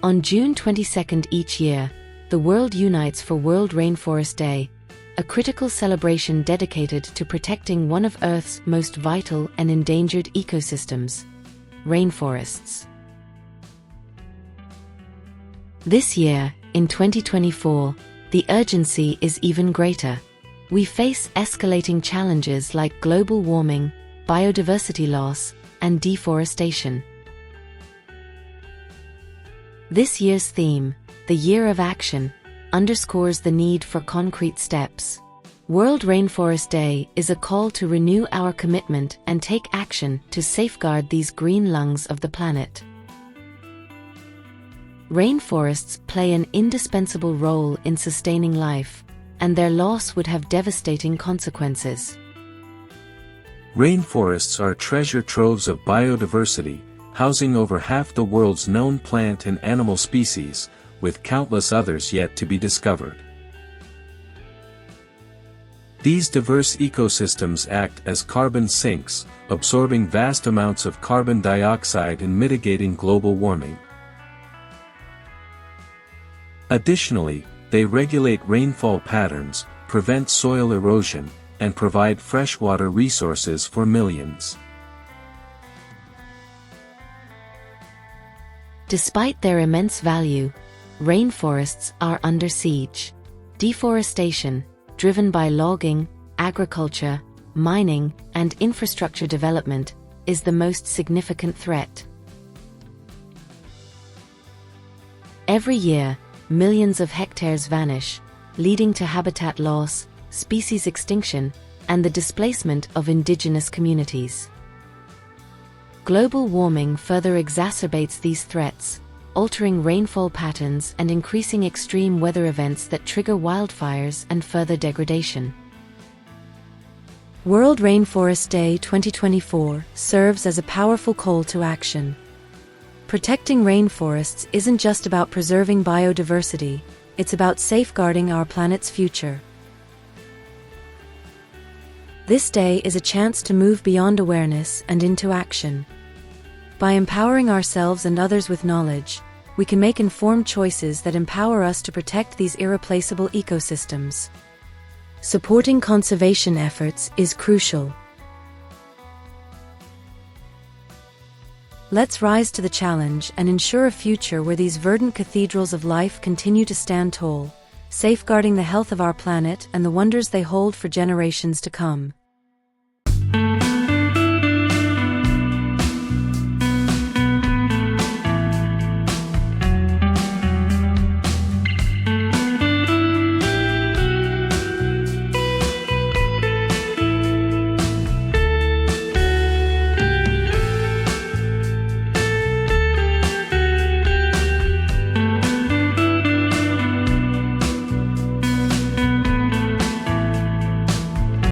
On June 22nd each year, the world unites for World Rainforest Day, a critical celebration dedicated to protecting one of Earth's most vital and endangered ecosystems, rainforests. This year, in 2024, the urgency is even greater. We face escalating challenges like global warming, biodiversity loss, and deforestation. This year's theme, the Year of Action, underscores the need for concrete steps. World Rainforest Day is a call to renew our commitment and take action to safeguard these green lungs of the planet. Rainforests play an indispensable role in sustaining life, and their loss would have devastating consequences. Rainforests are treasure troves of biodiversity, housing over half the world's known plant and animal species, with countless others yet to be discovered. These diverse ecosystems act as carbon sinks, absorbing vast amounts of carbon dioxide and mitigating global warming. Additionally, they regulate rainfall patterns, prevent soil erosion, and provide freshwater resources for millions. Despite their immense value, rainforests are under siege. Deforestation, driven by logging, agriculture, mining, and infrastructure development, is the most significant threat. Every year, millions of hectares vanish, leading to habitat loss, species extinction, and the displacement of indigenous communities. Global warming further exacerbates these threats, altering rainfall patterns and increasing extreme weather events that trigger wildfires and further degradation. World Rainforest Day 2024 serves as a powerful call to action. Protecting rainforests isn't just about preserving biodiversity, it's about safeguarding our planet's future. This day is a chance to move beyond awareness and into action. By empowering ourselves and others with knowledge, we can make informed choices that empower us to protect these irreplaceable ecosystems. Supporting conservation efforts is crucial. Let's rise to the challenge and ensure a future where these verdant cathedrals of life continue to stand tall, safeguarding the health of our planet and the wonders they hold for generations to come.